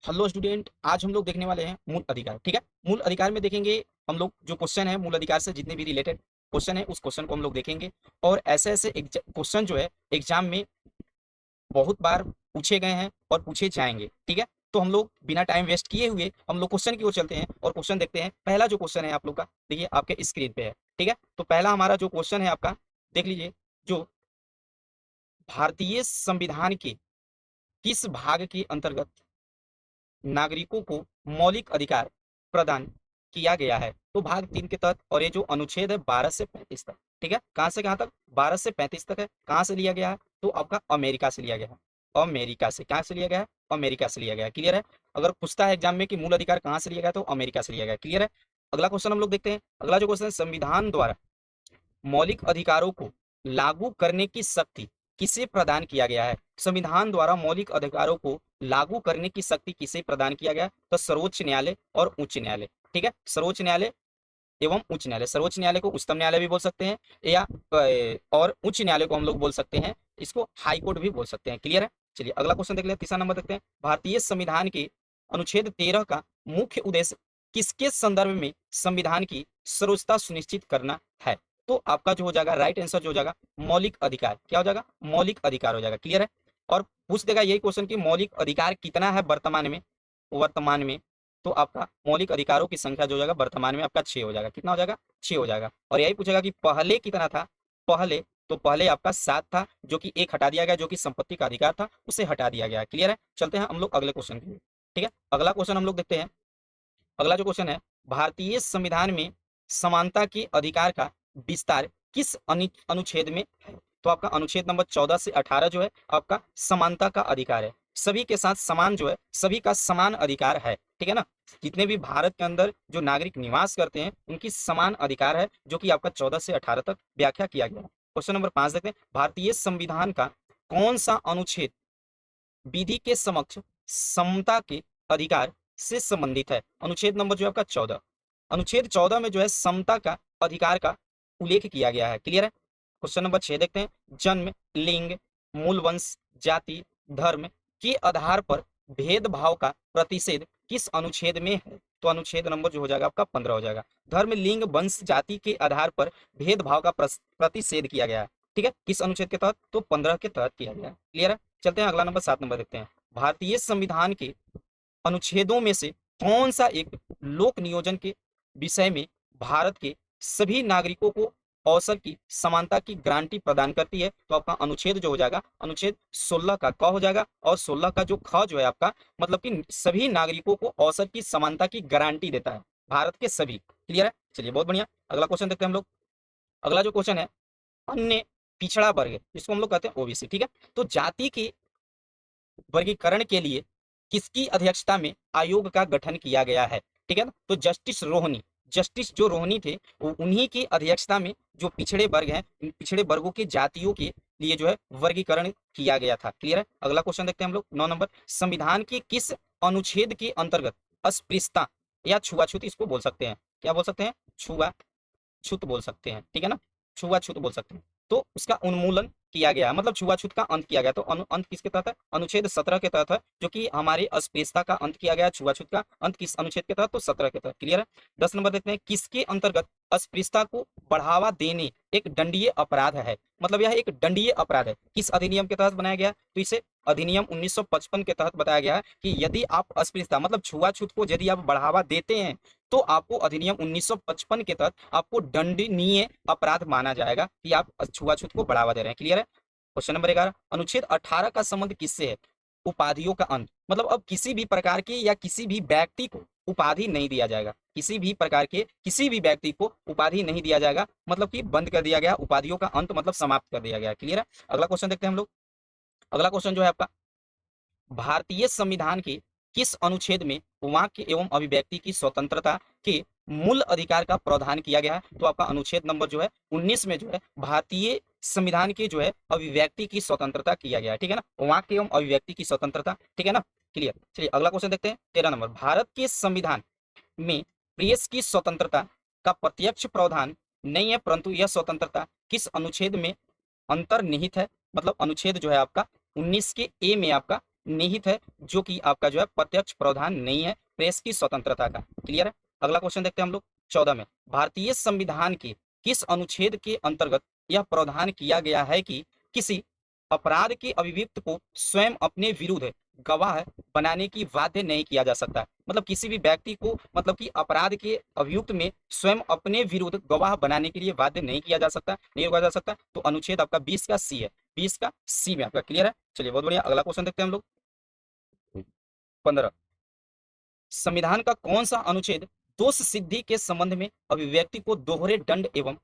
Hello student, आज हम लोग देखने वाले हैं मूल अधिकार। ठीक है, मूल अधिकार में देखेंगे हम लोग जो क्वेश्चन है मूल अधिकार से जितने भी रिलेटेड क्वेश्चन है उस क्वेश्चन को हम लोग देखेंगे। और ऐसे ऐसे क्वेश्चन जो है एग्जाम में बहुत बार पूछे गए हैं और पूछे जाएंगे। ठीक है, तो हम लोग बिना टाइम वेस्ट किए हुए हम लोग क्वेश्चन की ओर चलते हैं और क्वेश्चन देखते हैं। पहला जो क्वेश्चन है आप लोग का देखिए आपके स्क्रीन पे है। ठीक है, तो पहला हमारा जो क्वेश्चन है आपका देख लीजिए। जो भारतीय संविधान के किस भाग के अंतर्गत नागरिकों को मौलिक अधिकार प्रदान किया गया है? तो भाग 3 के तहत। और ये जो अनुच्छेद है 12 से 35 तक। ठीक है, कहां से कहां तक? 12 से 35 तक है। कहां से लिया गया है? तो आपका अमेरिका से लिया गया है। अमेरिका से। कहां से लिया गया है? अमेरिका से लिया गया है। क्लियर है? अगर पूछता है एग्जाम में कि मूल अधिकार कहां से लिया गया तो अमेरिका से लिया गया। क्लियर है? अगला क्वेश्चन हम लोग देखते हैं। अगला जो क्वेश्चन है, संविधान द्वारा मौलिक अधिकारों को लागू करने की शक्ति किसे प्रदान किया गया है? संविधान द्वारा मौलिक अधिकारों को लागू करने की शक्ति किसे प्रदान किया गया? तो सर्वोच्च न्यायालय और उच्च न्यायालय। ठीक है, सर्वोच्च न्यायालय एवं उच्च न्यायालय। सर्वोच्च न्यायालय को उच्चतम न्यायालय भी बोल सकते हैं या और उच्च न्यायालय को हम लोग बोल सकते हैं, इसको हाई कोर्ट भी बोल सकते हैं। क्लियर है? चलिए अगला क्वेश्चन देख लेते हैं। तीसरा नंबर देखते हैं। भारतीय संविधान के अनुच्छेद 13 का मुख्य उद्देश्य किसके संदर्भ में संविधान की सर्वोच्चता सुनिश्चित करना है? तो आपका जो हो जाएगा राइट आंसर जो हो जाएगा मौलिक अधिकार। क्या हो जाएगा? मौलिक अधिकार हो जाएगा। क्लियर है? और पूछ देगा यही क्वेश्चन कि मौलिक अधिकार कितना है वर्तमान में। वर्तमान में तो आपका मौलिक अधिकारों की संख्या जो हो जाएगा वर्तमान में आपका 6 हो जाएगा। कितना हो जाएगा? 6 हो जाएगा। और यही पूछेगा कि पहले कितना था। पहले तो पहले आपका 7 था, जो कि एक हटा दिया गया, जो कि संपत्ति का अधिकार था, उसे हटा दिया गया। क्लियर है? चलते हैं हम लोग अगले क्वेश्चन के लिए। ठीक है, अगला क्वेश्चन हम लोग देखते हैं। अगला जो क्वेश्चन है, भारतीय संविधान में समानता के अधिकार का विस्तार किस अनुच्छेद में है? तो आपका अनुच्छेद नंबर 14 से 18 जो है आपका समानता का अधिकार है। सभी के साथ समान जो है, सभी का समान अधिकार है। ठीक है ना? जितने भी भारत के अंदर जो नागरिक निवास करते हैं उनकी समान अधिकार है, जो कि आपका 14 से 18 तक व्याख्या किया गया है। क्वेश्चन नंबर 5 देखते हैं। भारतीय संविधान का कौन सा अनुच्छेद विधि के समक्ष समता के अधिकार से संबंधित है? अनुच्छेद नंबर जो है आपका 14। अनुच्छेद 14 में जो है समता का अधिकार का उल्लेख किया गया है। क्लियर है? क्वेश्चन नंबर 6 देखते हैं। जन्म, लिंग, मूल वंश, जाति, धर्म के आधार पर भेदभाव का प्रतिषेध किस अनुच्छेद में है? तो अनुच्छेद नंबर जो हो जाएगा आपका 15 हो जाएगा। धर्म, लिंग, वंश, जाति के आधार पर भेदभाव का प्रतिषेध किया गया है। ठीक है, किस अनुच्छेद के तहत? तो 15 के तहत किया गया है। क्लियर है? चलते हैं अगला नंबर 7 नंबर देखते हैं। भारतीय संविधान के अनुच्छेदों में से कौन सा एक लोक नियोजन के विषय में भारत के सभी नागरिकों को अवसर की समानता की गारंटी प्रदान करती है? तो आपका अनुच्छेद जो हो जाएगा अनुच्छेद 16 का क हो जाएगा। और 16 का जो ख जो है आपका मतलब कि सभी नागरिकों को अवसर की समानता की गारंटी देता है, भारत के सभी। क्लियर है? चलिए बहुत बढ़िया, अगला क्वेश्चन देखते हैं हम लोग। अगला जो क्वेश्चन है, अन्य पिछड़ा वर्ग जिसको हम लोग कहते हैं ओबीसी। ठीक है, तो जाति के वर्गीकरण के लिए किसकी अध्यक्षता में आयोग का गठन किया गया है? ठीक है ना? तो जस्टिस रोहनी, जस्टिस जो रोहनी थे वो उन्हीं की अध्यक्षता में जो पिछड़े वर्ग हैं, इन पिछड़े वर्गों के जातियों के लिए जो है वर्गीकरण किया गया था। क्लियर है? अगला क्वेश्चन देखते हैं हम लोग 9 नंबर। संविधान के किस अनुच्छेद के अंतर्गत अस्पृश्यता या छुआछूत इसको बोल सकते हैं? क्या बोल सकते हैं? छूत बोल सकते हैं। ठीक है ना? छुआछूत बोल सकते हैं। तो उसका उन्मूलन किया गया, मतलब छुआछूत का अंत किया गया। तो अंत किसके तहत है? अनुच्छेद 17 के तहत है, जो कि हमारे अस्पृश्यता का अंत किया गया। छुआछूत का अंत किस अनुच्छेद के तहत? तो 17 के तहत। क्लियर है? 10 नंबर देखते हैं। किसके अंतर्गत अस्पृश्यता को बढ़ावा देने एक दंडनीय अपराध है? मतलब यह एक दंडनीय अपराध है। किस अधिनियम के तहत बनाया गया? तो इसे अधिनियम 1955 के तहत बताया गया है कि यदि आप अस्पृश्यता मतलब छुआछूत को यदि आप बढ़ावा देते हैं तो आपको अधिनियम 1955 के तहत आपको दंडनीय अपराध माना जाएगा कि आप छुआछूत को बढ़ावा दे रहे हैं। क्लियर है? Question number 11। अनुच्छेद 18 का संबंध किससे है? उपाधियों का अंत। मतलब अब किसी भी प्रकार के या किसी भी व्यक्ति को उपाधि नहीं दिया जाएगा। किसी भी प्रकार के किसी भी व्यक्ति को उपाधि नहीं दिया जाएगा, मतलब कि बंद कर दिया गया। उपाधियों का अंत मतलब समाप्त कर दिया गया। क्लियर है? अगला क्वेश्चन देखते हैं हम लोग। अगला क्वेश्चन जो है आपका, भारतीय संविधान के किस अनुच्छेद में वाक्य एवं अभिव्यक्ति की स्वतंत्रता के मूल अधिकार का प्रावधान किया गया है? तो आपका अनुच्छेद नंबर जो है 19 में जो है भारतीय संविधान के जो है अभिव्यक्ति की स्वतंत्रता किया गया है। ठीक है ना? वाक्य एवं अभिव्यक्ति की स्वतंत्रता। ठीक है ना? क्लियर। चलिए अगला क्वेश्चन देखते हैं 13 नंबर। भारत के संविधान में प्रेस की स्वतंत्रता का प्रत्यक्ष प्रावधान नहीं है, परंतु यह स्वतंत्रता किस अनुच्छेद में अंतर्निहित है? मतलब अनुच्छेद जो है आपका 19 के ए में आपका निहित है, जो कि आपका जो है प्रत्यक्ष प्रावधान नहीं है प्रेस की स्वतंत्रता का। क्लियर है। अगला क्वेश्चन देखते हैं हम लोग 14 में, भारतीय संविधान के किस अनुच्छेद के अंतर्गत यह प्रावधान किया गया है कि किसी अपराध के अभियुक्त को स्वयं अपने विरुद्ध गवाह बनाने की बाध्य नहीं किया जा सकता। मतलब किसी भी व्यक्ति को मतलब कि अपराध के अभियुक्त में स्वयं अपने विरुद्ध गवाह बनाने के लिए बाध्य नहीं किया जा सकता, नहीं रोका जा सकता। तो अनुच्छेद आपका 20 का सी है, 20 का सी में आपका। क्लियर है। चलिए बहुत बढ़िया। अगला क्वेश्चन देखते हैं हम लोग 15, संविधान का कौन सा अनुच्छेद दोष सिद्धि के संबंध में अभिव्यक्ति को दोहरे दंड एवं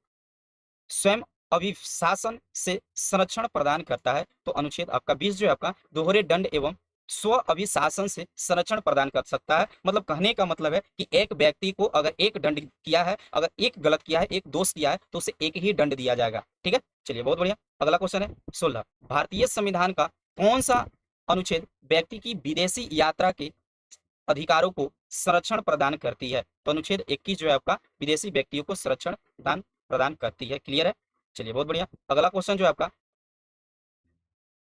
स्वयं अभिशासन से संरक्षण प्रदान करता है? तो अनुच्छेद आपका 20 जो है आपका दोहरे दंड एवं स्व अभिशासन से संरक्षण प्रदान कर सकता है। मतलब कहने का मतलब है कि एक व्यक्ति को अगर एक दंड किया है, अगर एक गलत किया है, एक दोष किया है, तो उसे एक ही दंड दिया जाएगा। ठीक है। चलिए बहुत बढ़िया। अगला क्वेश्चन है 16, भारतीय संविधान का कौन सा अनुच्छेद व्यक्ति की विदेशी यात्रा के अधिकारों को संरक्षण प्रदान करती है? तो अनुच्छेद 21 जो है आपका विदेशी व्यक्तियों को संरक्षण प्रदान करती है। क्लियर है। चलिए बहुत बढ़िया। अगला क्वेश्चन जो है आपका,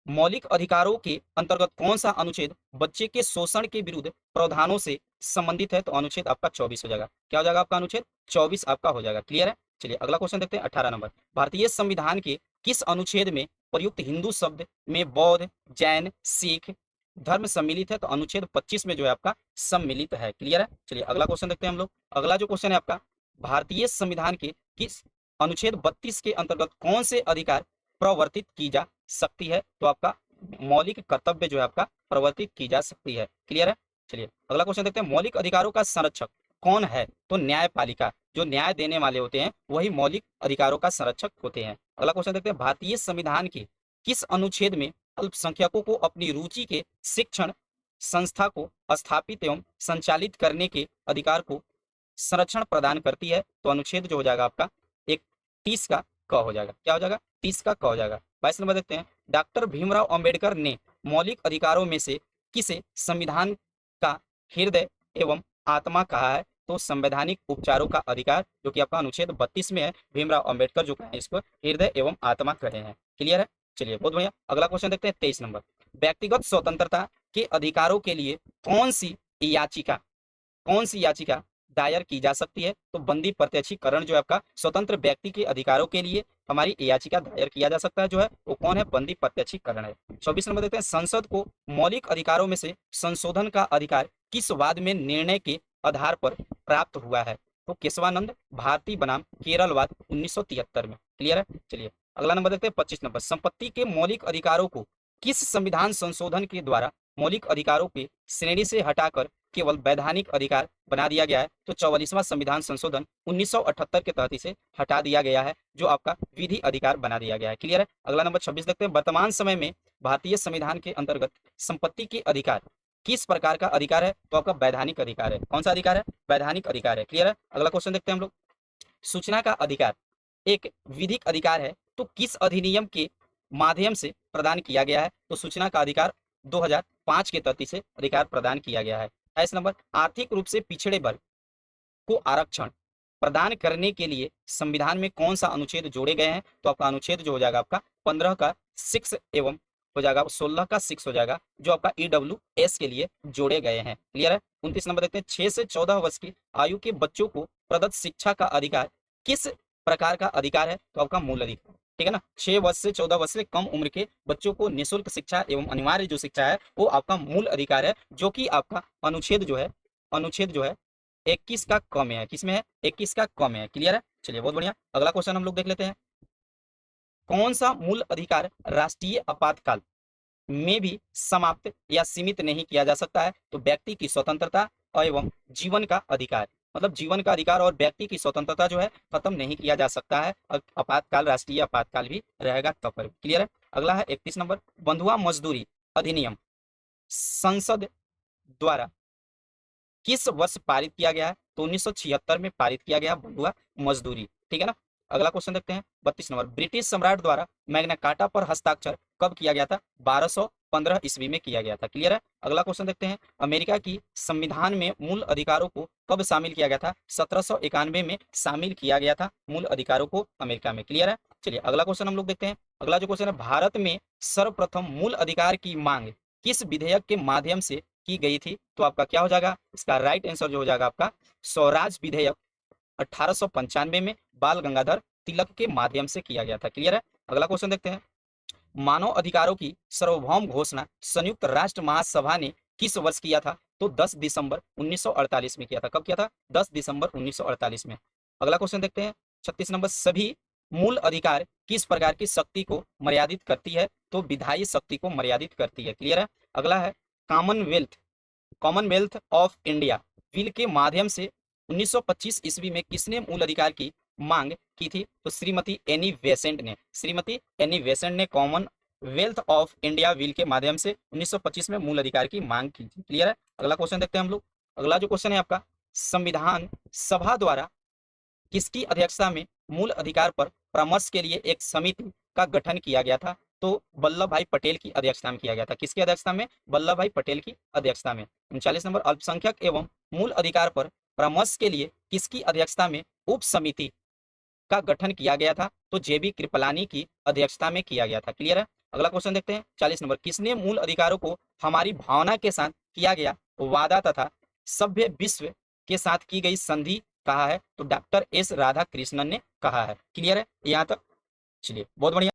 मौलिक अधिकारों के अंतर्गत कौन सा अनुच्छेद बच्चे के शोषण के विरुद्ध प्रावधानों से संबंधित है? तो अनुच्छेद आपका 24 हो जाएगा। क्या हो जाएगा आपका? अनुच्छेद 24 आपका हो जाएगा। क्लियर है। चलिए अगला क्वेश्चन देखते हैं 18 नंबर, भारतीय संविधान के किस अनुच्छेद में प्रयुक्त हिंदू शब्द में बौद्ध, जैन, सिख धर्म सम्मिलित है? तो अनुच्छेद 25 में जो है आपका सम्मिलित है। क्लियर है। चलिए अगला क्वेश्चन देखते हैं हम लोग। अगला जो क्वेश्चन है आपका, भारतीय संविधान के किस अनुच्छेद 32 के अंतर्गत कौन से अधिकार प्रवर्तित की जा सकती है? तो आपका मौलिक कर्तव्य जो है आपका प्रवर्तित की जा सकती है। क्लियर है। चलिए अगला क्वेश्चन देखते हैं, मौलिक अधिकारों का संरक्षक कौन है? तो न्यायपालिका, जो न्याय देने वाले होते हैं वही मौलिक अधिकारों का संरक्षक होते हैं। अगला क्वेश्चन देखते हैं, भारतीय संविधान के किस अनुच्छेद में अल्पसंख्यकों को अपनी रुचि के शिक्षण संस्था को स्थापित एवं संचालित करने के अधिकार को संरक्षण प्रदान करती है? तो अनुच्छेद जो हो जाएगा आपका 31 का क हो जाएगा। क्या हो जाएगा? 30 का क हो जाएगा। 22 नंबर देखते हैं, डॉक्टर भीमराव अंबेडकर ने मौलिक अधिकारों में से किसे संविधान का हृदय एवं आत्मा कहा है? तो संवैधानिक उपचारों का अधिकार, जो कि आपका अनुच्छेद 32 में है, भीमराव अंबेडकर जो कहे इसको हृदय एवं आत्मा कहे हैं। क्लियर है। चलिए बहुत बढ़िया। अगला क्वेश्चन देखते हैं 23 नंबर, व्यक्तिगत स्वतंत्रता के अधिकारों के लिए कौन सी याचिका दायर की जा सकती है? तो बंदी प्रत्यक्षीकरण जो है आपका स्वतंत्र व्यक्ति के अधिकारों के लिए हमारी याचिका दायर किया जा सकता है, जो है वो कौन है? बंदी प्रत्यक्षीकरण है। 24 नंबर देखते हैं, संसद को मौलिक अधिकारों में से संशोधन का अधिकार किस वाद में निर्णय के आधार पर प्राप्त हुआ है? तो केशवानंद भारती बनाम केरलवाद 1973 में। क्लियर है। चलिए अगला नंबर देखते हैं 25 नंबर, संपत्ति के मौलिक अधिकारों को किस संविधान संशोधन के द्वारा मौलिक अधिकारों की श्रेणी से हटाकर केवल वैधानिक अधिकार बना दिया गया है? तो 44वां संविधान संशोधन 1978 के तहत इसे हटा दिया गया है, जो आपका विधि अधिकार बना दिया गया है। क्लियर है। अगला नंबर 26 देखते हैं, वर्तमान समय में भारतीय संविधान के अंतर्गत संपत्ति के अधिकार किस प्रकार का अधिकार है? तो आपका वैधानिक अधिकार है। कौन सा अधिकार है? वैधानिक अधिकार है। क्लियर है। अगला क्वेश्चन देखते हैं हम लोग, सूचना का अधिकार एक विधिक अधिकार है, तो किस अधिनियम के माध्यम से प्रदान किया गया है? तो सूचना का अधिकार 2005 के तहत इसे अधिकार प्रदान किया गया है। 28 नंबर, आर्थिक रूप से पिछड़े वर्ग को आरक्षण प्रदान करने के लिए संविधान में कौन सा अनुच्छेद जोड़े गए हैं? तो आपका अनुच्छेद जो हो जाएगा आपका 15 का 6 एवं हो जाएगा 16 का 6 हो जाएगा, जो आपका EWS के लिए जोड़े गए हैं। क्लियर है। 29 नंबर देखते हैं, 6 से 14 वर्ष की आयु के बच्चों को प्रदत्त शिक्षा का अधिकार किस प्रकार का अधिकार है? तो आपका मूल अधिकार। ठीक है ना। 6 वर्ष से 14 वर्ष से कम उम्र के बच्चों को निःशुल्क शिक्षा एवं अनिवार्य जो शिक्षा है वो आपका मूल अधिकार है, जो कि आपका अनुच्छेद जो है 21 का क में है। किसमें है? 21 का क में है। क्लियर है। चलिए बहुत बढ़िया। अगला क्वेश्चन हम लोग देख लेते हैं, कौन सा मूल अधिकार राष्ट्रीय आपातकाल में भी समाप्त या सीमित नहीं किया जा सकता है? तो व्यक्ति की स्वतंत्रता एवं जीवन का अधिकार, मतलब जीवन का अधिकार और व्यक्ति की स्वतंत्रता जो है खत्म नहीं किया जा सकता है, और आपातकाल राष्ट्रीय आपातकाल भी रहेगा तब पर। क्लियर है। अगला है 31 नंबर, बंधुआ मजदूरी अधिनियम संसद द्वारा किस वर्ष पारित किया गया है? तो 1976 में पारित किया गया बंधुआ मजदूरी। ठीक है ना। अगला क्वेश्चन देखते हैं 32 नंबर, ब्रिटिश सम्राट द्वारा मैग्ना कार्टा पर हस्ताक्षर कब किया गया था? 1215 ईस्वी में किया गया था। क्लियर है। अगला क्वेश्चन देखते हैं, अमेरिका की संविधान में मूल अधिकारों को कब शामिल किया गया था? 1791 में शामिल किया गया था मूल अधिकारों को अमेरिका में। क्लियर है। चलिए अगला क्वेश्चन हम लोग देखते हैं। अगला जो क्वेश्चन है, भारत में सर्वप्रथम मूल अधिकार की मांग किस विधेयक के माध्यम से की गई थी? तो आपका क्या हो जाएगा, इसका राइट आंसर जो हो जाएगा आपका स्वराज विधेयक 1895 में बाल गंगाधर तिलक के माध्यम से किया गया था। क्लियर है? अगला क्वेश्चन देखते हैं। मानव अधिकारों की सार्वभौम घोषणा संयुक्त राष्ट्र महासभा ने किस वर्ष किया था? तो 10 दिसंबर 1948 में किया था। कब किया था? 10 दिसंबर 1948 में। अगला क्वेश्चन देखते हैं 36 नंबर। सभी मूल अधिकार किस प्रकार की शक्ति को मर्यादित करती है? तो विधायी शक्ति को मर्यादित करती है। क्लियर है? अगला है कॉमनवेल्थ ऑफ इंडिया बिल के माध्यम से 1925 ईस्वी में किसने मूल अधिकार की मांग की थी? तो श्रीमती एनी बेसेंट ने कॉमनवेल्थ ऑफ इंडिया बिल के माध्यम से 1925 में मूल अधिकार की मांग की थी। क्लियर है? अगला क्वेश्चन देखते हैं हम लोग। अगला जो क्वेश्चन है आपका, संविधान सभा द्वारा किसकी अध्यक्षता में मूल अधिकार पर परामर्श के लिए एक समिति का गठन किया गया था? तो वल्लभ भाई पटेल की अध्यक्षता में किया गया था। किसकी अध्यक्षता में? वल्लभ भाई पटेल की अध्यक्षता में। 39 नंबर। अल्पसंख्यक एवं मूल अधिकार पर परामर्श के लिए किसकी अध्यक्षता में उप समिति का गठन किया गया था? तो जेबी कृपलानी की अध्यक्षता में किया गया था। क्लियर है? अगला क्वेश्चन देखते हैं 40 नंबर। किसने मूल अधिकारों को हमारी भावना के साथ किया गया वादा तथा सभ्य विश्व के साथ की गई संधि कहा है? तो डॉक्टर एस राधा कृष्णन ने कहा है। क्लियर है यहाँ तक? चलिए, बहुत बढ़िया।